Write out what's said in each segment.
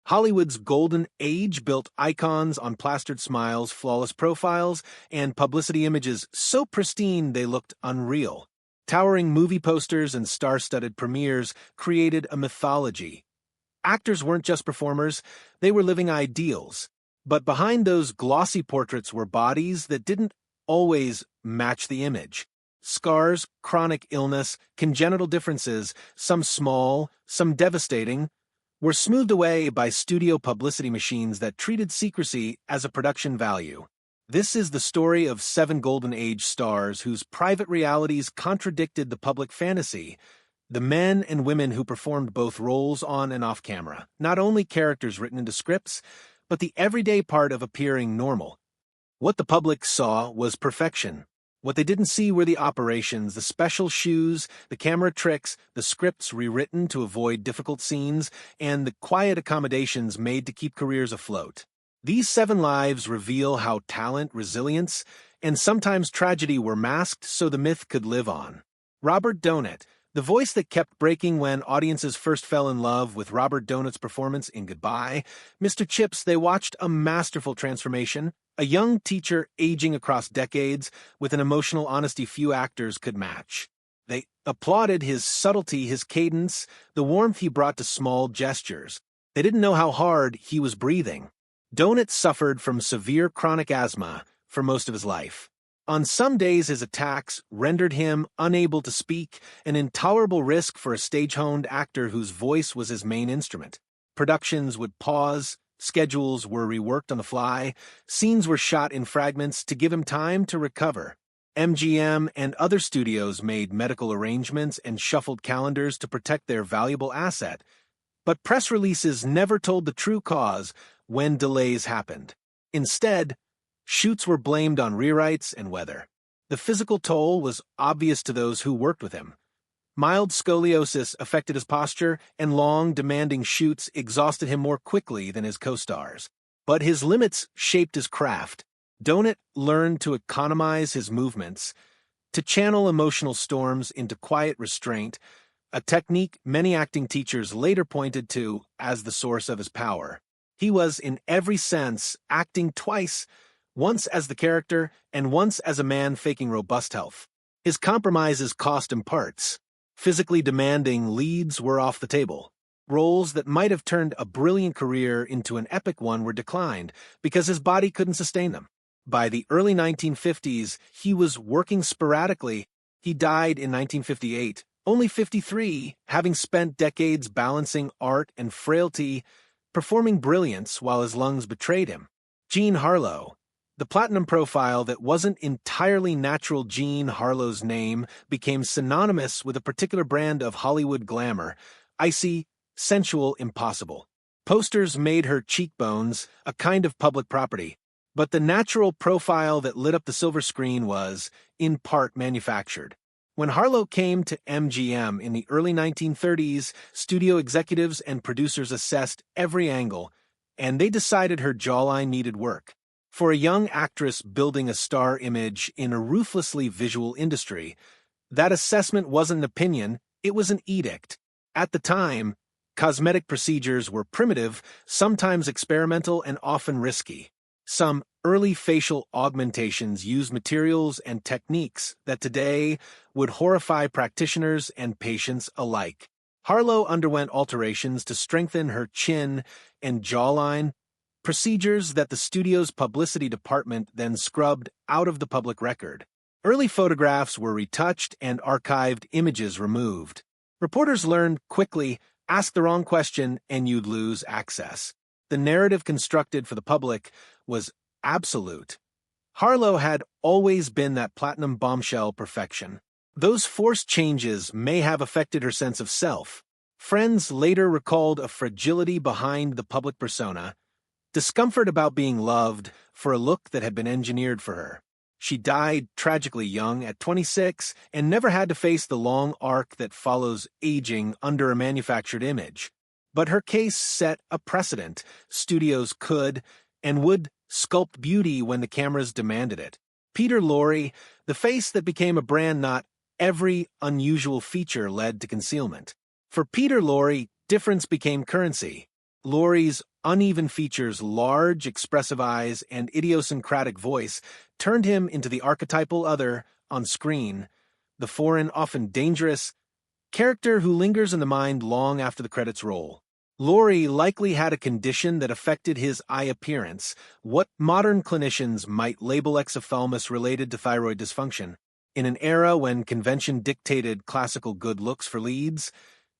Hollywood's golden age built icons on plastered smiles, flawless profiles, and publicity images so pristine they looked unreal. Towering movie posters and star-studded premieres created a mythology. Actors weren't just performers, they were living ideals. But behind those glossy portraits were bodies that didn't always match the image. Scars, chronic illness, congenital differences, some small, some devastating, were smoothed away by studio publicity machines that treated secrecy as a production value. This is the story of 7 Golden Age stars whose private realities contradicted the public fantasy. The men and women who performed both roles on and off camera, not only characters written into scripts, but the everyday part of appearing normal. What the public saw was perfection. What they didn't see were the operations, the special shoes, the camera tricks, the scripts rewritten to avoid difficult scenes, and the quiet accommodations made to keep careers afloat. These 7 lives reveal how talent, resilience, and sometimes tragedy were masked so the myth could live on. Robert Donat, the voice that kept breaking when audiences first fell in love with Robert Donat's performance in Goodbye, Mr. Chips, they watched a masterful transformation, a young teacher aging across decades with an emotional honesty few actors could match. They applauded his subtlety, his cadence, the warmth he brought to small gestures. They didn't know how hard he was breathing. Donat suffered from severe chronic asthma for most of his life. On some days his attacks rendered him unable to speak, an intolerable risk for a stage-honed actor whose voice was his main instrument. Productions would pause, schedules were reworked on the fly, scenes were shot in fragments to give him time to recover. MGM and other studios made medical arrangements and shuffled calendars to protect their valuable asset. But press releases never told the true cause when delays happened. Instead, shoots were blamed on rewrites and weather. The physical toll was obvious to those who worked with him. Mild scoliosis affected his posture, and long, demanding shoots exhausted him more quickly than his co-stars. But his limits shaped his craft. Donat learned to economize his movements, to channel emotional storms into quiet restraint, a technique many acting teachers later pointed to as the source of his power. He was, in every sense, acting twice, once as the character and once as a man faking robust health. His compromises cost him parts. Physically demanding leads were off the table. Roles that might have turned a brilliant career into an epic one were declined because his body couldn't sustain them. By the early 1950s, he was working sporadically. He died in 1958, only 53, having spent decades balancing art and frailty, performing brilliance while his lungs betrayed him. Jean Harlow. The platinum profile that wasn't entirely natural Jean Harlow's name became synonymous with a particular brand of Hollywood glamour, icy, sensual, impossible. Posters made her cheekbones a kind of public property, but the natural profile that lit up the silver screen was, in part, manufactured. When Harlow came to MGM in the early 1930s, studio executives and producers assessed every angle, and they decided her jawline needed work. For a young actress building a star image in a ruthlessly visual industry, that assessment wasn't an opinion, it was an edict. At the time, cosmetic procedures were primitive, sometimes experimental, and often risky. Some early facial augmentations used materials and techniques that today would horrify practitioners and patients alike. Harlow underwent alterations to strengthen her chin and jawline, procedures that the studio's publicity department then scrubbed out of the public record. Early photographs were retouched and archived images removed. Reporters learned quickly, ask the wrong question and you'd lose access. The narrative constructed for the public was absolute. Harlow had always been that platinum bombshell perfection. Those forced changes may have affected her sense of self. Friends later recalled a fragility behind the public persona, discomfort about being loved for a look that had been engineered for her. She died tragically young at 26 and never had to face the long arc that follows aging under a manufactured image. But her case set a precedent. Studios could and would sculpt beauty when the cameras demanded it. Peter Lorre, the face that became a brand, not every unusual feature led to concealment. For Peter Lorre, difference became currency. Laurie's uneven features, large, expressive eyes, and idiosyncratic voice turned him into the archetypal other on screen, the foreign, often dangerous, character who lingers in the mind long after the credits roll. Laurie likely had a condition that affected his eye appearance, what modern clinicians might label exophthalmos related to thyroid dysfunction. In an era when convention dictated classical good looks for leads,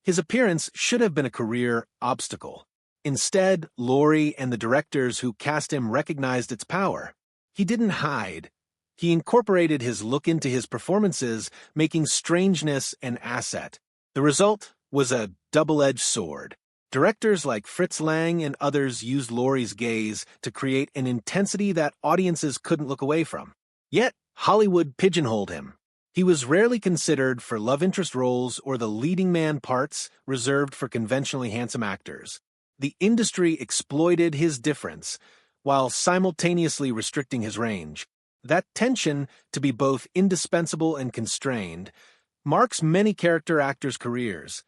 his appearance should have been a career obstacle. Instead, Laurie and the directors who cast him recognized its power. He didn't hide. He incorporated his look into his performances, making strangeness an asset. The result was a double-edged sword. Directors like Fritz Lang and others used Laurie's gaze to create an intensity that audiences couldn't look away from. Yet, Hollywood pigeonholed him. He was rarely considered for love interest roles or the leading man parts reserved for conventionally handsome actors. The industry exploited his difference, while simultaneously restricting his range. That tension, to be both indispensable and constrained, marks many character actors' careers.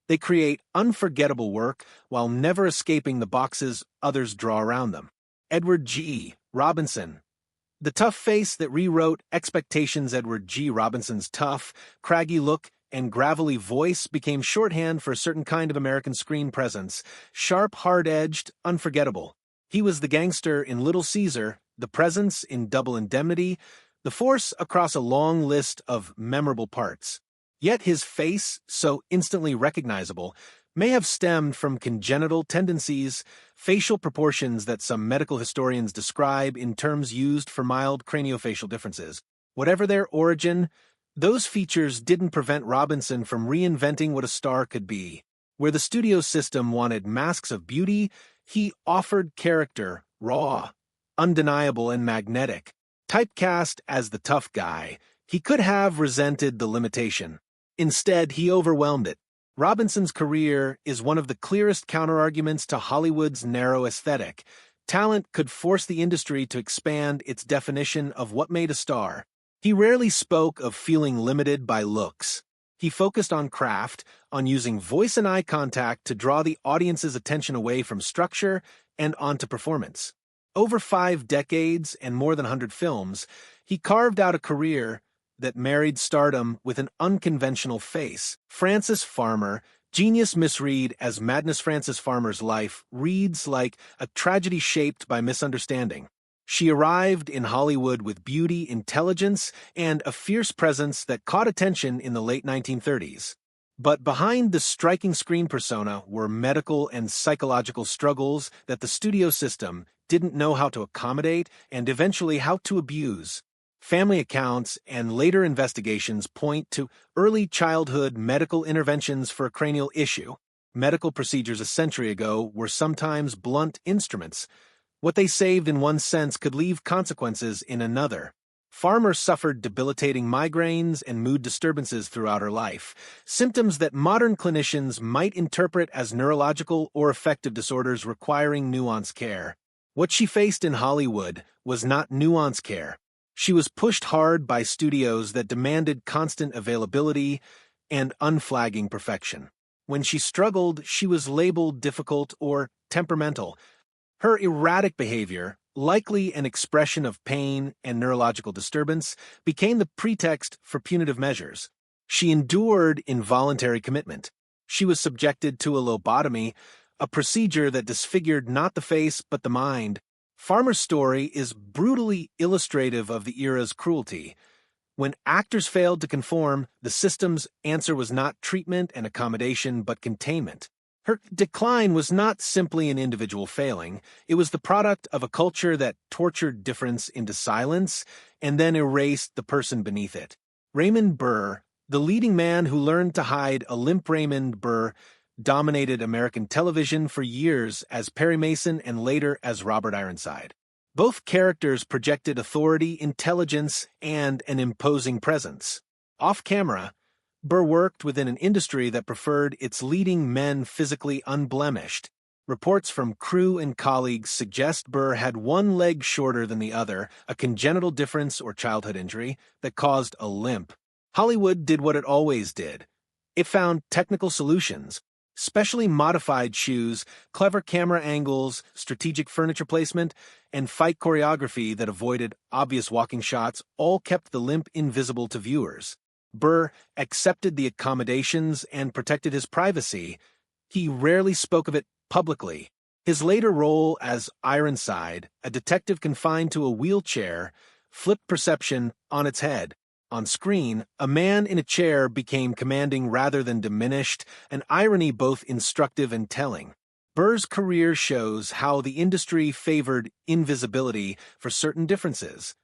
They create unforgettable work while never escaping the boxes others draw around them. Edward G. Robinson. The tough face that rewrote expectations. Edward G. Robinson's tough, craggy look and gravelly voice became shorthand for a certain kind of American screen presence, sharp, hard-edged, unforgettable. He was the gangster in Little Caesar, the presence in Double Indemnity, the force across a long list of memorable parts. Yet his face, so instantly recognizable, may have stemmed from congenital tendencies, facial proportions that some medical historians describe in terms used for mild craniofacial differences. Whatever their origin, those features didn't prevent Robinson from reinventing what a star could be. Where the studio system wanted masks of beauty, he offered character, raw, undeniable, and magnetic. Typecast as the tough guy, he could have resented the limitation. Instead, he overwhelmed it. Robinson's career is one of the clearest counterarguments to Hollywood's narrow aesthetic. Talent could force the industry to expand its definition of what made a star. He rarely spoke of feeling limited by looks. He focused on craft, on using voice and eye contact to draw the audience's attention away from structure and onto performance. Over 5 decades and more than 100 films, he carved out a career that married stardom with an unconventional face. Frances Farmer, genius misread as Madness. Frances Farmer's life reads like a tragedy shaped by misunderstanding. She arrived in Hollywood with beauty, intelligence, and a fierce presence that caught attention in the late 1930s. But behind the striking screen persona were medical and psychological struggles that the studio system didn't know how to accommodate and eventually how to abuse. Family accounts and later investigations point to early childhood medical interventions for a cranial issue. Medical procedures a century ago were sometimes blunt instruments. What they saved in one sense could leave consequences in another. Farmer suffered debilitating migraines and mood disturbances throughout her life, symptoms that modern clinicians might interpret as neurological or affective disorders requiring nuanced care. What she faced in Hollywood was not nuanced care. She was pushed hard by studios that demanded constant availability and unflagging perfection. When she struggled, she was labeled difficult or temperamental. Her erratic behavior, likely an expression of pain and neurological disturbance, became the pretext for punitive measures. She endured involuntary commitment. She was subjected to a lobotomy, a procedure that disfigured not the face but the mind. Farmer's story is brutally illustrative of the era's cruelty. When actors failed to conform, the system's answer was not treatment and accommodation but containment. Her decline was not simply an individual failing. It was the product of a culture that tortured difference into silence and then erased the person beneath it. Raymond Burr, the leading man who learned to hide a limp Raymond Burr, dominated American television for years as Perry Mason and later as Robert Ironside. Both characters projected authority, intelligence, and an imposing presence. Off-camera, Burr worked within an industry that preferred its leading men physically unblemished. Reports from crew and colleagues suggest Burr had one leg shorter than the other, a congenital difference or childhood injury that caused a limp. Hollywood did what it always did. It found technical solutions. Specially modified shoes, clever camera angles, strategic furniture placement, and fight choreography that avoided obvious walking shots all kept the limp invisible to viewers. Burr accepted the accommodations and protected his privacy. He rarely spoke of it publicly. His later role as Ironside, a detective confined to a wheelchair, flipped perception on its head. On screen, a man in a chair became commanding rather than diminished, an irony both instructive and telling. Burr's career shows how the industry favored invisibility for certain differences.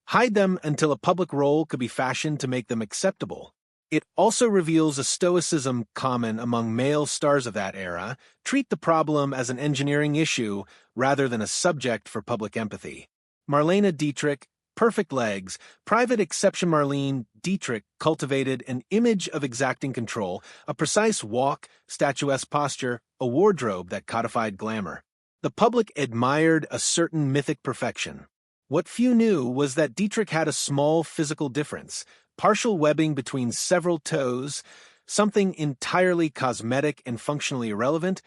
Hide them until a public role could be fashioned to make them acceptable. It also reveals a stoicism common among male stars of that era: treat the problem as an engineering issue rather than a subject for public empathy. Marlene Dietrich, perfect legs, private exception Marlene Dietrich cultivated an image of exacting control, a precise walk, statuesque posture, a wardrobe that codified glamour. The public admired a certain mythic perfection. What few knew was that Dietrich had a small physical difference, partial webbing between several toes, something entirely cosmetic and functionally irrelevant,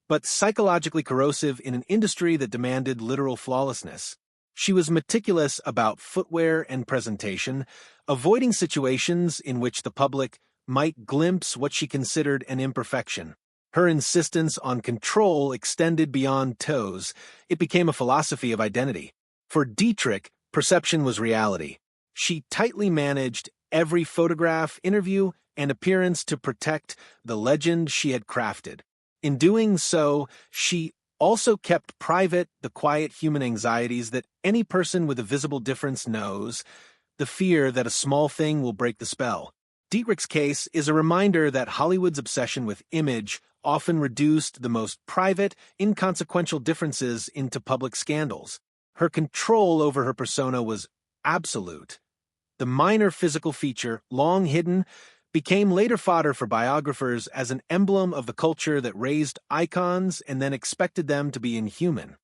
but psychologically corrosive in an industry that demanded literal flawlessness. She was meticulous about footwear and presentation, avoiding situations in which the public might glimpse what she considered an imperfection. Her insistence on control extended beyond toes. It became a philosophy of identity. For Dietrich, perception was reality. She tightly managed every photograph, interview, and appearance to protect the legend she had crafted. In doing so, she also kept private the quiet human anxieties that any person with a visible difference knows, the fear that a small thing will break the spell. Dietrich's case is a reminder that Hollywood's obsession with image often reduced the most private, inconsequential differences into public scandals. Her control over her persona was absolute. The minor physical feature, long hidden, became later fodder for biographers as an emblem of the culture that raised icons and then expected them to be inhuman.